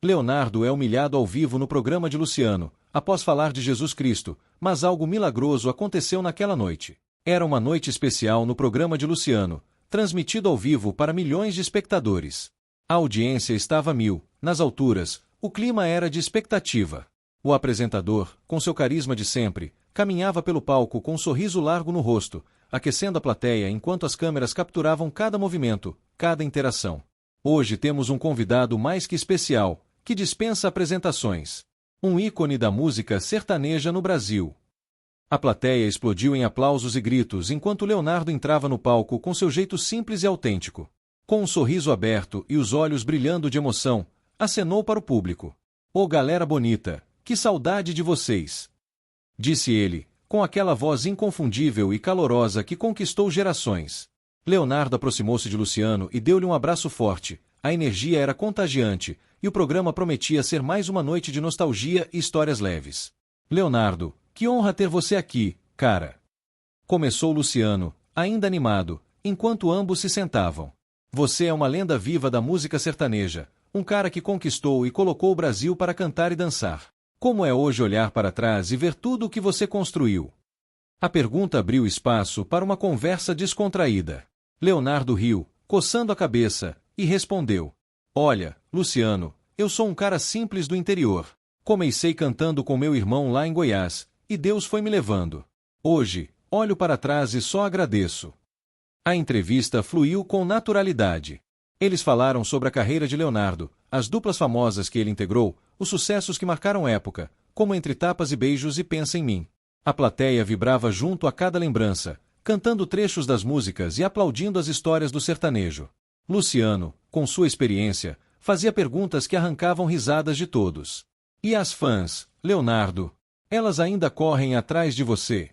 Leonardo é humilhado ao vivo no programa de Luciano, após falar de Jesus Cristo, mas algo milagroso aconteceu naquela noite. Era uma noite especial no programa de Luciano, transmitido ao vivo para milhões de espectadores. A audiência estava a mil, nas alturas, o clima era de expectativa. O apresentador, com seu carisma de sempre, caminhava pelo palco com um sorriso largo no rosto, aquecendo a plateia enquanto as câmeras capturavam cada movimento, cada interação. Hoje temos um convidado mais que especial, que dispensa apresentações. Um ícone da música sertaneja no Brasil. A plateia explodiu em aplausos e gritos enquanto Leonardo entrava no palco com seu jeito simples e autêntico. Com um sorriso aberto e os olhos brilhando de emoção, acenou para o público. "Ô galera bonita, que saudade de vocês!" disse ele, com aquela voz inconfundível e calorosa que conquistou gerações. Leonardo aproximou-se de Luciano e deu-lhe um abraço forte. A energia era contagiante, e o programa prometia ser mais uma noite de nostalgia e histórias leves. "Leonardo, que honra ter você aqui, cara!" começou Luciano, ainda animado, enquanto ambos se sentavam. "Você é uma lenda viva da música sertaneja, um cara que conquistou e colocou o Brasil para cantar e dançar. Como é hoje olhar para trás e ver tudo o que você construiu?" A pergunta abriu espaço para uma conversa descontraída. Leonardo riu, coçando a cabeça, e respondeu: "Olha, Luciano, eu sou um cara simples do interior. Comecei cantando com meu irmão lá em Goiás, e Deus foi me levando. Hoje, olho para trás e só agradeço." A entrevista fluiu com naturalidade. Eles falaram sobre a carreira de Leonardo, as duplas famosas que ele integrou, os sucessos que marcaram época, como Entre Tapas e Beijos e Pensa em Mim. A plateia vibrava junto a cada lembrança, cantando trechos das músicas e aplaudindo as histórias do sertanejo. Luciano, com sua experiência, fazia perguntas que arrancavam risadas de todos. "E as fãs, Leonardo? Elas ainda correm atrás de você?"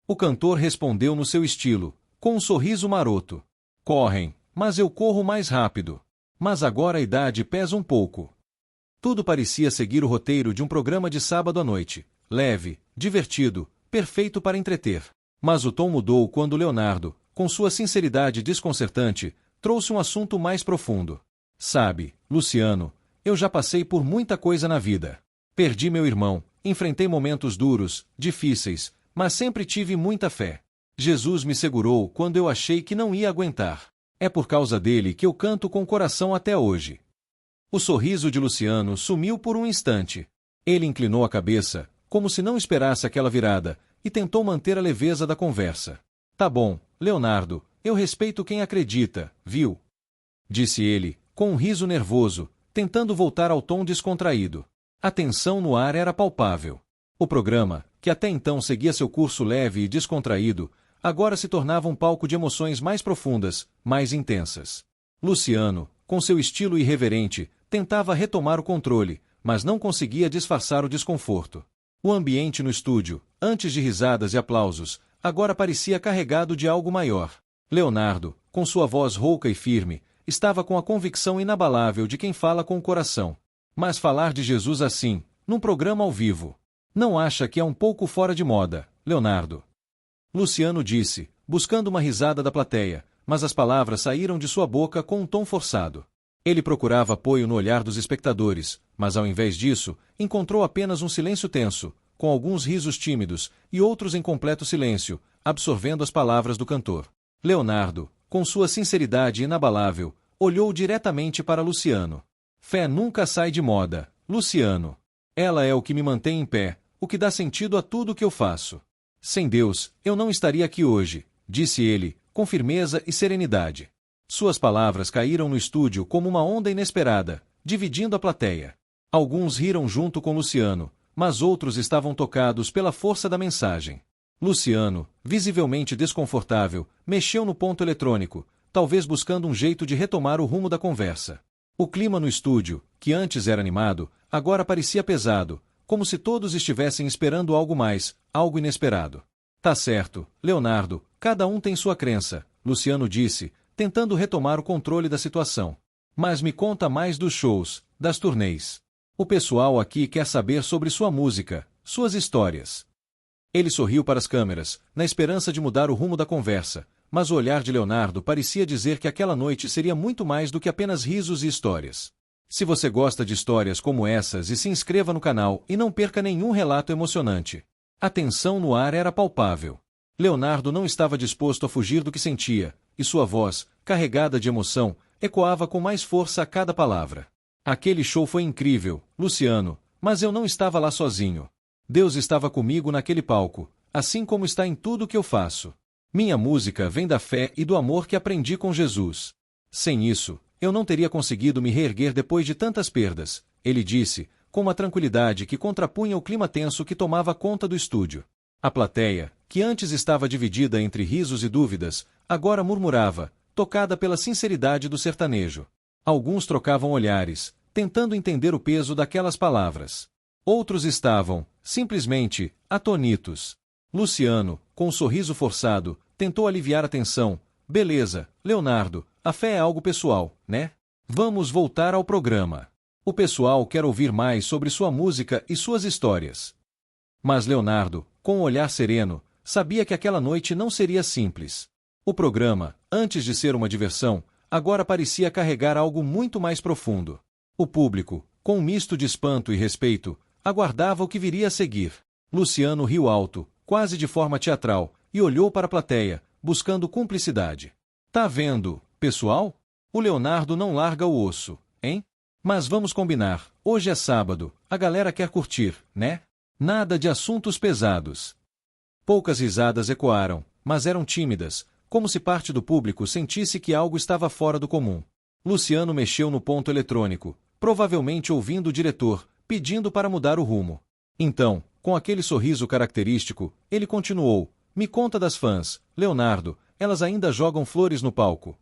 O cantor respondeu no seu estilo, com um sorriso maroto: "Correm, mas eu corro mais rápido. Mas agora a idade pesa um pouco." Tudo parecia seguir o roteiro de um programa de sábado à noite, leve, divertido, perfeito para entreter. Mas o tom mudou quando Leonardo, com sua sinceridade desconcertante, trouxe um assunto mais profundo. "Sabe, Luciano, eu já passei por muita coisa na vida. Perdi meu irmão, enfrentei momentos duros, difíceis, mas sempre tive muita fé. Jesus me segurou quando eu achei que não ia aguentar. É por causa dele que eu canto com o coração até hoje." O sorriso de Luciano sumiu por um instante. Ele inclinou a cabeça, como se não esperasse aquela virada, e tentou manter a leveza da conversa. "Tá bom, Leonardo, eu respeito quem acredita, viu?" disse ele, com um riso nervoso, tentando voltar ao tom descontraído. A tensão no ar era palpável. O programa, que até então seguia seu curso leve e descontraído, agora se tornava um palco de emoções mais profundas, mais intensas. Luciano, com seu estilo irreverente, tentava retomar o controle, mas não conseguia disfarçar o desconforto. O ambiente no estúdio, antes de risadas e aplausos, agora parecia carregado de algo maior. Leonardo, com sua voz rouca e firme, estava com a convicção inabalável de quem fala com o coração. Mas falar de Jesus assim, num programa ao vivo, não acha que é um pouco fora de moda, Leonardo? Luciano disse, buscando uma risada da plateia, mas as palavras saíram de sua boca com um tom forçado. Ele procurava apoio no olhar dos espectadores, mas ao invés disso, encontrou apenas um silêncio tenso, com alguns risos tímidos e outros em completo silêncio, absorvendo as palavras do cantor. Leonardo, com sua sinceridade inabalável, olhou diretamente para Luciano. "Fé nunca sai de moda, Luciano. Ela é o que me mantém em pé, o que dá sentido a tudo o que eu faço. Sem Deus, eu não estaria aqui hoje", disse ele, com firmeza e serenidade. Suas palavras caíram no estúdio como uma onda inesperada, dividindo a plateia. Alguns riram junto com Luciano, mas outros estavam tocados pela força da mensagem. Luciano, visivelmente desconfortável, mexeu no ponto eletrônico, talvez buscando um jeito de retomar o rumo da conversa. O clima no estúdio, que antes era animado, agora parecia pesado, como se todos estivessem esperando algo mais, algo inesperado. "Tá certo, Leonardo, cada um tem sua crença", Luciano disse, tentando retomar o controle da situação. "Mas me conta mais dos shows, das turnês. O pessoal aqui quer saber sobre sua música, suas histórias." Ele sorriu para as câmeras, na esperança de mudar o rumo da conversa, mas o olhar de Leonardo parecia dizer que aquela noite seria muito mais do que apenas risos e histórias. Se você gosta de histórias como essas, se inscreva no canal e não perca nenhum relato emocionante. A tensão no ar era palpável. Leonardo não estava disposto a fugir do que sentia, e sua voz, carregada de emoção, ecoava com mais força a cada palavra. Aquele show foi incrível, Luciano, mas eu não estava lá sozinho. Deus estava comigo naquele palco, assim como está em tudo que eu faço. Minha música vem da fé e do amor que aprendi com Jesus. Sem isso, eu não teria conseguido me reerguer depois de tantas perdas, ele disse, com uma tranquilidade que contrapunha o clima tenso que tomava conta do estúdio. A plateia, que antes estava dividida entre risos e dúvidas, agora murmurava, tocada pela sinceridade do sertanejo. Alguns trocavam olhares, tentando entender o peso daquelas palavras. Outros estavam, simplesmente, atônitos. Luciano, com um sorriso forçado, tentou aliviar a tensão. Beleza, Leonardo, a fé é algo pessoal, né? Vamos voltar ao programa. O pessoal quer ouvir mais sobre sua música e suas histórias. Mas Leonardo, com um olhar sereno, sabia que aquela noite não seria simples. O programa, antes de ser uma diversão, agora parecia carregar algo muito mais profundo. O público, com um misto de espanto e respeito, aguardava o que viria a seguir. Luciano riu alto, quase de forma teatral, e olhou para a plateia, buscando cumplicidade. Tá vendo, pessoal? O Leonardo não larga o osso, hein? Mas vamos combinar, hoje é sábado, a galera quer curtir, né? Nada de assuntos pesados. Poucas risadas ecoaram, mas eram tímidas, como se parte do público sentisse que algo estava fora do comum. Luciano mexeu no ponto eletrônico, provavelmente ouvindo o diretor, pedindo para mudar o rumo. Então, com aquele sorriso característico, ele continuou, me conta das fãs, Leonardo, elas ainda jogam flores no palco.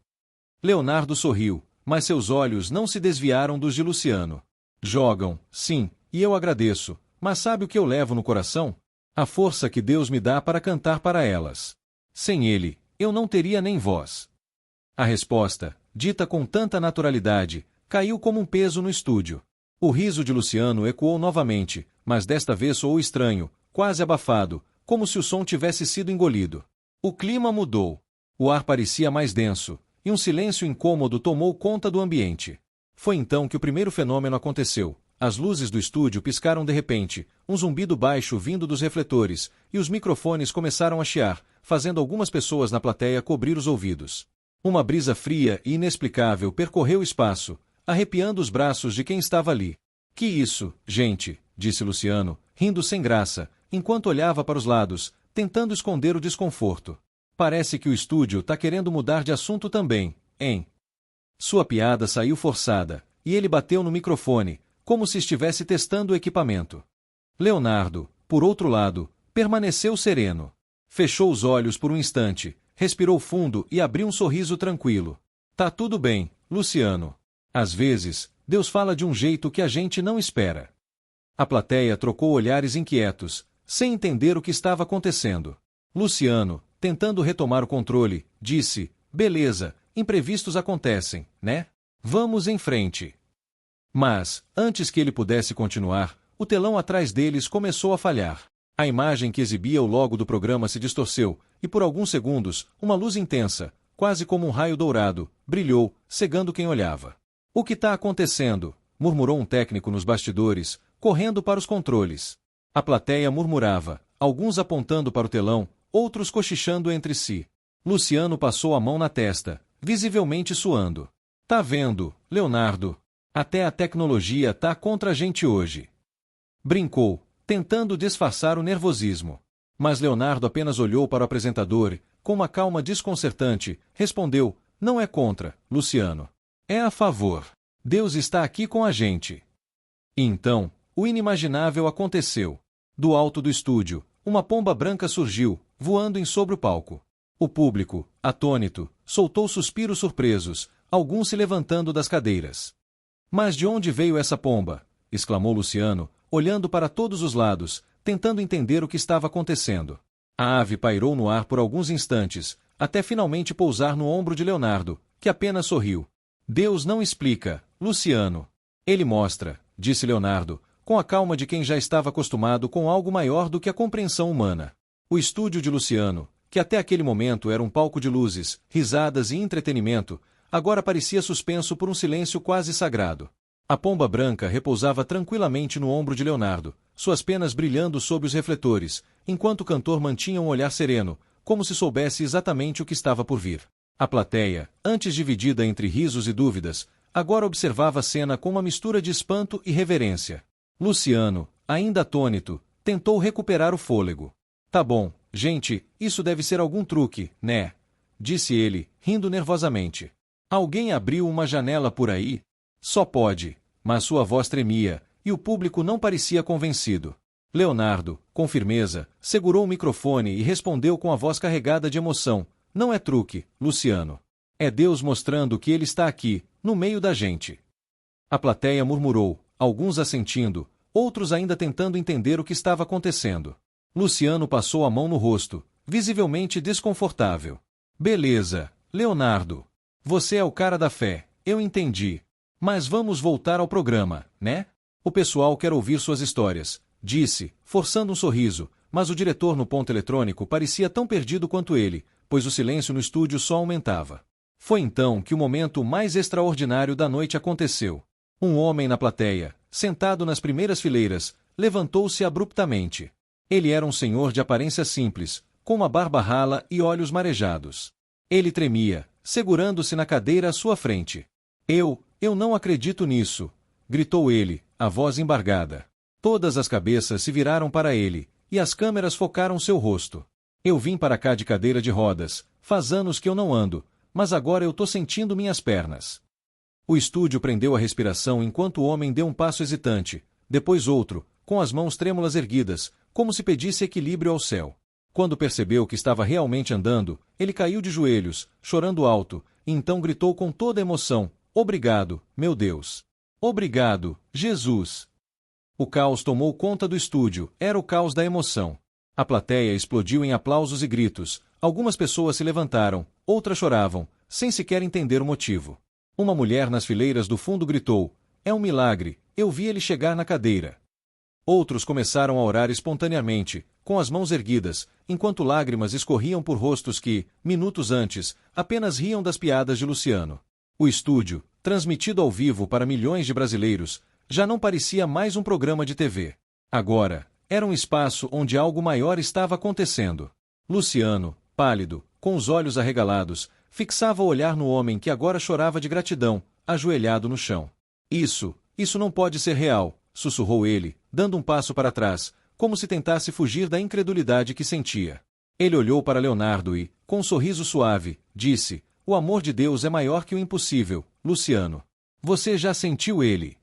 Leonardo sorriu, mas seus olhos não se desviaram dos de Luciano. Jogam, sim, e eu agradeço, mas sabe o que eu levo no coração? A força que Deus me dá para cantar para elas. Sem ele, eu não teria nem voz. A resposta, dita com tanta naturalidade, caiu como um peso no estúdio. O riso de Luciano ecoou novamente, mas desta vez soou estranho, quase abafado, como se o som tivesse sido engolido. O clima mudou. O ar parecia mais denso, e um silêncio incômodo tomou conta do ambiente. Foi então que o primeiro fenômeno aconteceu. As luzes do estúdio piscaram de repente, um zumbido baixo vindo dos refletores, e os microfones começaram a chiar, fazendo algumas pessoas na plateia cobrir os ouvidos. Uma brisa fria e inexplicável percorreu o espaço, arrepiando os braços de quem estava ali. Que isso, gente, disse Luciano, rindo sem graça, enquanto olhava para os lados, tentando esconder o desconforto. Parece que o estúdio tá querendo mudar de assunto também, hein? Sua piada saiu forçada, e ele bateu no microfone, como se estivesse testando o equipamento. Leonardo, por outro lado, permaneceu sereno. Fechou os olhos por um instante, respirou fundo e abriu um sorriso tranquilo. Tá tudo bem, Luciano. Às vezes, Deus fala de um jeito que a gente não espera. A plateia trocou olhares inquietos, sem entender o que estava acontecendo. Luciano, tentando retomar o controle, disse, beleza, imprevistos acontecem, né? Vamos em frente. Mas, antes que ele pudesse continuar, o telão atrás deles começou a falhar. A imagem que exibia o logo do programa se distorceu, e por alguns segundos, uma luz intensa, quase como um raio dourado, brilhou, cegando quem olhava. O que está acontecendo? Murmurou um técnico nos bastidores, correndo para os controles. A plateia murmurava, alguns apontando para o telão, outros cochichando entre si. Luciano passou a mão na testa, visivelmente suando. Tá vendo, Leonardo? Até a tecnologia tá contra a gente hoje. Brincou, tentando disfarçar o nervosismo. Mas Leonardo apenas olhou para o apresentador e, com uma calma desconcertante, respondeu, não é contra, Luciano. É a favor. Deus está aqui com a gente. E então, o inimaginável aconteceu. Do alto do estúdio, uma pomba branca surgiu, voando em sobre o palco. O público, atônito, soltou suspiros surpresos, alguns se levantando das cadeiras. Mas de onde veio essa pomba? Exclamou Luciano, olhando para todos os lados, tentando entender o que estava acontecendo. A ave pairou no ar por alguns instantes, até finalmente pousar no ombro de Leonardo, que apenas sorriu. Deus não explica, Luciano. Ele mostra, disse Leonardo, com a calma de quem já estava acostumado com algo maior do que a compreensão humana. O estúdio de Luciano, que até aquele momento era um palco de luzes, risadas e entretenimento, agora parecia suspenso por um silêncio quase sagrado. A pomba branca repousava tranquilamente no ombro de Leonardo, suas penas brilhando sob os refletores, enquanto o cantor mantinha um olhar sereno, como se soubesse exatamente o que estava por vir. A plateia, antes dividida entre risos e dúvidas, agora observava a cena com uma mistura de espanto e reverência. Luciano, ainda atônito, tentou recuperar o fôlego. Tá bom, gente, isso deve ser algum truque, né? Disse ele, rindo nervosamente. Alguém abriu uma janela por aí? Só pode. Mas sua voz tremia, e o público não parecia convencido. Leonardo, com firmeza, segurou o microfone e respondeu com a voz carregada de emoção. Não é truque, Luciano. É Deus mostrando que Ele está aqui, no meio da gente. A plateia murmurou, alguns assentindo, outros ainda tentando entender o que estava acontecendo. Luciano passou a mão no rosto, visivelmente desconfortável. Beleza, Leonardo. Você é o cara da fé, eu entendi. Mas vamos voltar ao programa, né? O pessoal quer ouvir suas histórias, disse, forçando um sorriso, mas o diretor no ponto eletrônico parecia tão perdido quanto ele, pois o silêncio no estúdio só aumentava. Foi então que o momento mais extraordinário da noite aconteceu. Um homem na plateia, sentado nas primeiras fileiras, levantou-se abruptamente. Ele era um senhor de aparência simples, com uma barba rala e olhos marejados. Ele tremia, segurando-se na cadeira à sua frente. Eu não acredito nisso, gritou ele, a voz embargada. Todas as cabeças se viraram para ele, e as câmeras focaram seu rosto. Eu vim para cá de cadeira de rodas, faz anos que eu não ando, mas agora eu tô sentindo minhas pernas. O estúdio prendeu a respiração enquanto o homem deu um passo hesitante, depois outro, com as mãos trêmulas erguidas, como se pedisse equilíbrio ao céu. Quando percebeu que estava realmente andando, ele caiu de joelhos, chorando alto, e então gritou com toda a emoção, obrigado, meu Deus. Obrigado, Jesus. O caos tomou conta do estúdio, era o caos da emoção. A plateia explodiu em aplausos e gritos, algumas pessoas se levantaram, outras choravam, sem sequer entender o motivo. Uma mulher nas fileiras do fundo gritou, é um milagre, eu vi ele chegar na cadeira. Outros começaram a orar espontaneamente, com as mãos erguidas, enquanto lágrimas escorriam por rostos que, minutos antes, apenas riam das piadas de Luciano. O estúdio, transmitido ao vivo para milhões de brasileiros, já não parecia mais um programa de TV. Agora, era um espaço onde algo maior estava acontecendo. Luciano, pálido, com os olhos arregalados, fixava o olhar no homem que agora chorava de gratidão, ajoelhado no chão. Isso não pode ser real, sussurrou ele, dando um passo para trás, como se tentasse fugir da incredulidade que sentia. Ele olhou para Leonardo e, com um sorriso suave, disse, o amor de Deus é maior que o impossível, Luciano. Você já sentiu ele?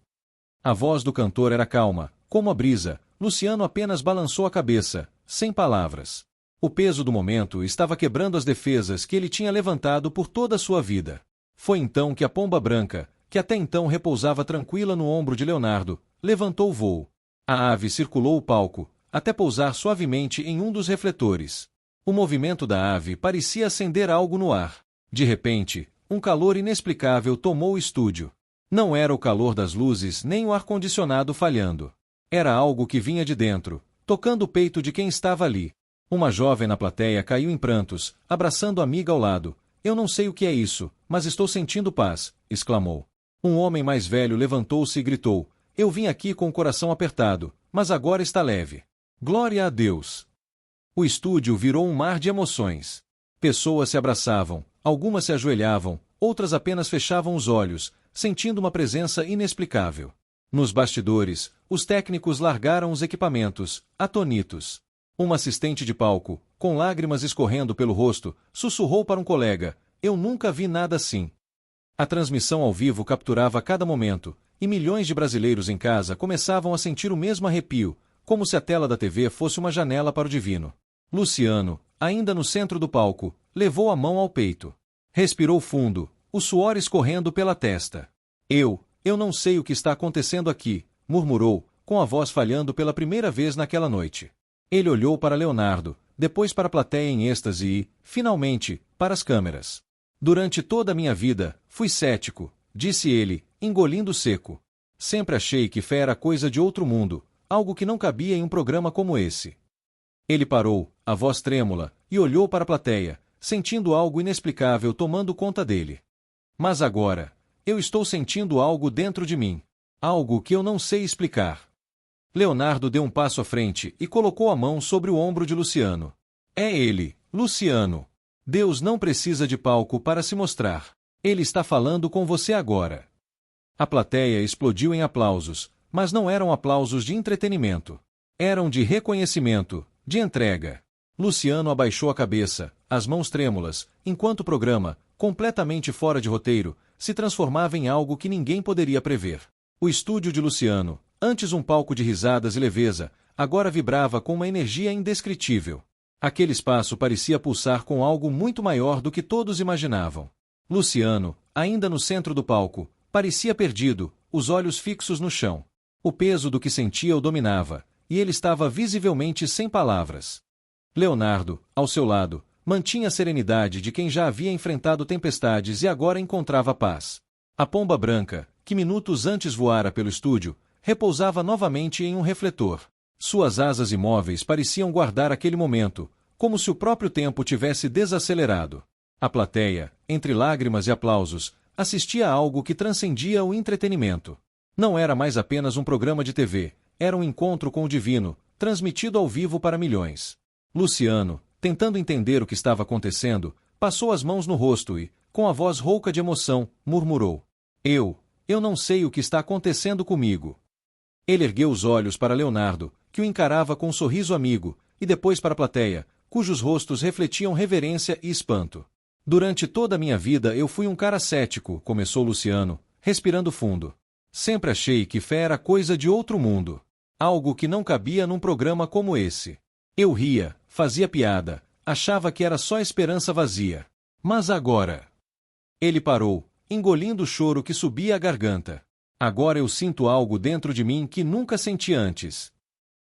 A voz do cantor era calma, como a brisa. Luciano apenas balançou a cabeça, sem palavras. O peso do momento estava quebrando as defesas que ele tinha levantado por toda a sua vida. Foi então que a pomba branca, que até então repousava tranquila no ombro de Leonardo, levantou o voo. A ave circulou o palco, até pousar suavemente em um dos refletores. O movimento da ave parecia acender algo no ar. De repente, um calor inexplicável tomou o estúdio. Não era o calor das luzes nem o ar-condicionado falhando. Era algo que vinha de dentro, tocando o peito de quem estava ali. Uma jovem na plateia caiu em prantos, abraçando a amiga ao lado. Eu não sei o que é isso, mas estou sentindo paz, exclamou. Um homem mais velho levantou-se e gritou, eu vim aqui com o coração apertado, mas agora está leve. Glória a Deus! O estúdio virou um mar de emoções. Pessoas se abraçavam, algumas se ajoelhavam, outras apenas fechavam os olhos, sentindo uma presença inexplicável. Nos bastidores, os técnicos largaram os equipamentos, atonitos. Uma assistente de palco, com lágrimas escorrendo pelo rosto, sussurrou para um colega, eu nunca vi nada assim. A transmissão ao vivo capturava cada momento, e milhões de brasileiros em casa começavam a sentir o mesmo arrepio, como se a tela da TV fosse uma janela para o divino. Luciano, ainda no centro do palco, levou a mão ao peito. Respirou fundo, o suor escorrendo pela testa. Eu não sei o que está acontecendo aqui, murmurou, com a voz falhando pela primeira vez naquela noite. Ele olhou para Leonardo, depois para a plateia em êxtase e, finalmente, para as câmeras. Durante toda a minha vida, fui cético, disse ele, engolindo seco. Sempre achei que fé era coisa de outro mundo, algo que não cabia em um programa como esse. Ele parou, a voz trêmula, e olhou para a plateia, sentindo algo inexplicável tomando conta dele. Mas agora, eu estou sentindo algo dentro de mim. Algo que eu não sei explicar. Leonardo deu um passo à frente e colocou a mão sobre o ombro de Luciano. É ele, Luciano. Deus não precisa de palco para se mostrar. Ele está falando com você agora. A plateia explodiu em aplausos, mas não eram aplausos de entretenimento. Eram de reconhecimento, de entrega. Luciano abaixou a cabeça, as mãos trêmulas, enquanto o programa, completamente fora de roteiro, se transformava em algo que ninguém poderia prever. O estúdio de Luciano, antes um palco de risadas e leveza, agora vibrava com uma energia indescritível. Aquele espaço parecia pulsar com algo muito maior do que todos imaginavam. Luciano, ainda no centro do palco, parecia perdido, os olhos fixos no chão. O peso do que sentia o dominava, e ele estava visivelmente sem palavras. Leonardo, ao seu lado, mantinha a serenidade de quem já havia enfrentado tempestades e agora encontrava paz. A pomba branca, que minutos antes voara pelo estúdio, repousava novamente em um refletor. Suas asas imóveis pareciam guardar aquele momento, como se o próprio tempo tivesse desacelerado. A plateia, entre lágrimas e aplausos, assistia a algo que transcendia o entretenimento. Não era mais apenas um programa de TV, era um encontro com o divino, transmitido ao vivo para milhões. Luciano, tentando entender o que estava acontecendo, passou as mãos no rosto e, com a voz rouca de emoção, murmurou: Eu não sei o que está acontecendo comigo. Ele ergueu os olhos para Leonardo, que o encarava com um sorriso amigo, e depois para a plateia, cujos rostos refletiam reverência e espanto. Durante toda a minha vida eu fui um cara cético, começou Luciano, respirando fundo. Sempre achei que fé era coisa de outro mundo. Algo que não cabia num programa como esse. Eu ria, fazia piada, achava que era só esperança vazia. Mas agora... Ele parou, engolindo o choro que subia à garganta. Agora eu sinto algo dentro de mim que nunca senti antes.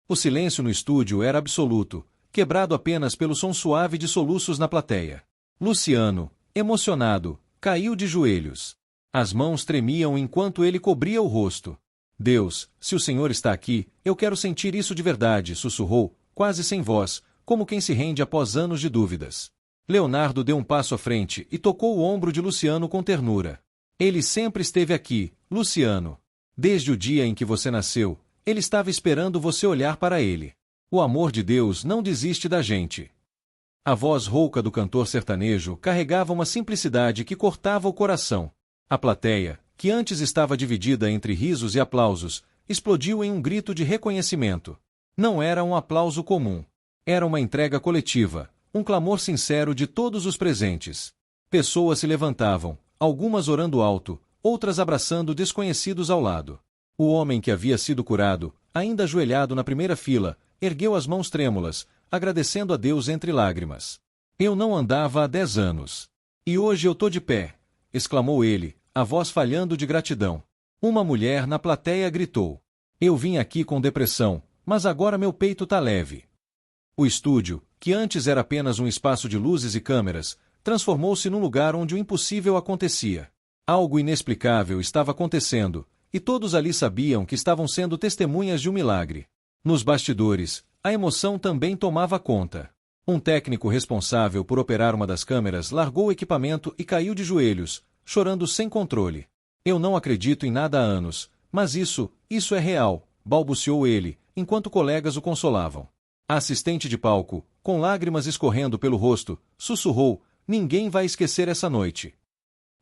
O silêncio no estúdio era absoluto, quebrado apenas pelo som suave de soluços na plateia. Luciano, emocionado, caiu de joelhos. As mãos tremiam enquanto ele cobria o rosto. Deus, se o Senhor está aqui, eu quero sentir isso de verdade, sussurrou, quase sem voz, como quem se rende após anos de dúvidas. Leonardo deu um passo à frente e tocou o ombro de Luciano com ternura. Ele sempre esteve aqui, Luciano. Desde o dia em que você nasceu, ele estava esperando você olhar para ele. O amor de Deus não desiste da gente. A voz rouca do cantor sertanejo carregava uma simplicidade que cortava o coração. A plateia, que antes estava dividida entre risos e aplausos, explodiu em um grito de reconhecimento. Não era um aplauso comum. Era uma entrega coletiva, um clamor sincero de todos os presentes. Pessoas se levantavam, algumas orando alto, outras abraçando desconhecidos ao lado. O homem que havia sido curado, ainda ajoelhado na primeira fila, ergueu as mãos trêmulas, agradecendo a Deus entre lágrimas. Eu não andava há 10 anos. E hoje eu tô de pé, exclamou ele, a voz falhando de gratidão. Uma mulher na plateia gritou. Eu vim aqui com depressão, mas agora meu peito tá leve. O estúdio, que antes era apenas um espaço de luzes e câmeras, transformou-se num lugar onde o impossível acontecia. Algo inexplicável estava acontecendo, e todos ali sabiam que estavam sendo testemunhas de um milagre. Nos bastidores, a emoção também tomava conta. Um técnico responsável por operar uma das câmeras largou o equipamento e caiu de joelhos, chorando sem controle. Eu não acredito em nada há anos, mas isso é real, balbuciou ele, enquanto colegas o consolavam. A assistente de palco, com lágrimas escorrendo pelo rosto, sussurrou: ninguém vai esquecer essa noite.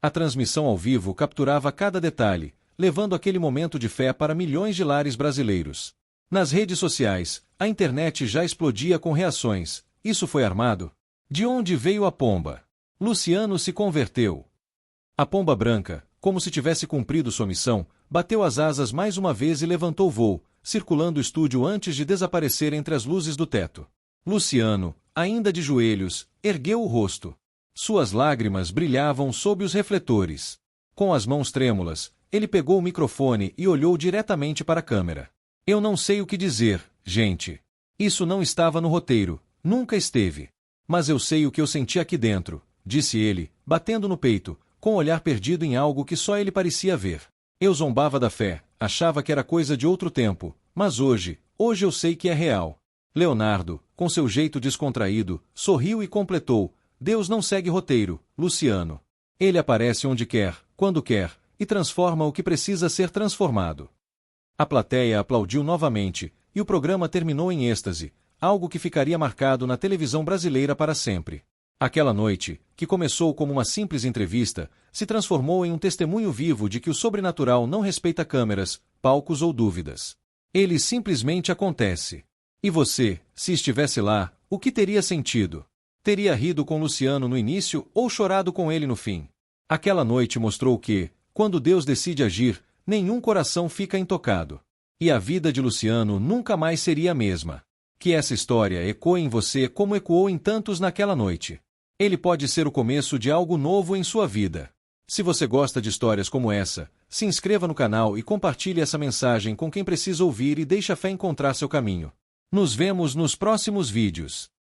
A transmissão ao vivo capturava cada detalhe, levando aquele momento de fé para milhões de lares brasileiros. Nas redes sociais, a internet já explodia com reações. Isso foi armado? De onde veio a pomba? Luciano se converteu. A pomba branca, como se tivesse cumprido sua missão, bateu as asas mais uma vez e levantou voo, circulando o estúdio antes de desaparecer entre as luzes do teto. Luciano, ainda de joelhos, ergueu o rosto. Suas lágrimas brilhavam sob os refletores. Com as mãos trêmulas, ele pegou o microfone e olhou diretamente para a câmera. Eu não sei o que dizer, gente. Isso não estava no roteiro, nunca esteve. Mas eu sei o que eu senti aqui dentro, disse ele, batendo no peito, com o olhar perdido em algo que só ele parecia ver. Eu zombava da fé, achava que era coisa de outro tempo, mas hoje eu sei que é real. Leonardo, com seu jeito descontraído, sorriu e completou: Deus não segue roteiro, Luciano. Ele aparece onde quer, quando quer, e transforma o que precisa ser transformado. A plateia aplaudiu novamente, e o programa terminou em êxtase, algo que ficaria marcado na televisão brasileira para sempre. Aquela noite, que começou como uma simples entrevista, se transformou em um testemunho vivo de que o sobrenatural não respeita câmeras, palcos ou dúvidas. Ele simplesmente acontece. E você, se estivesse lá, o que teria sentido? Teria rido com Luciano no início ou chorado com ele no fim? Aquela noite mostrou que, quando Deus decide agir, nenhum coração fica intocado. E a vida de Luciano nunca mais seria a mesma. Que essa história ecoe em você como ecoou em tantos naquela noite. Ele pode ser o começo de algo novo em sua vida. Se você gosta de histórias como essa, se inscreva no canal e compartilhe essa mensagem com quem precisa ouvir e deixe a fé encontrar seu caminho. Nos vemos nos próximos vídeos.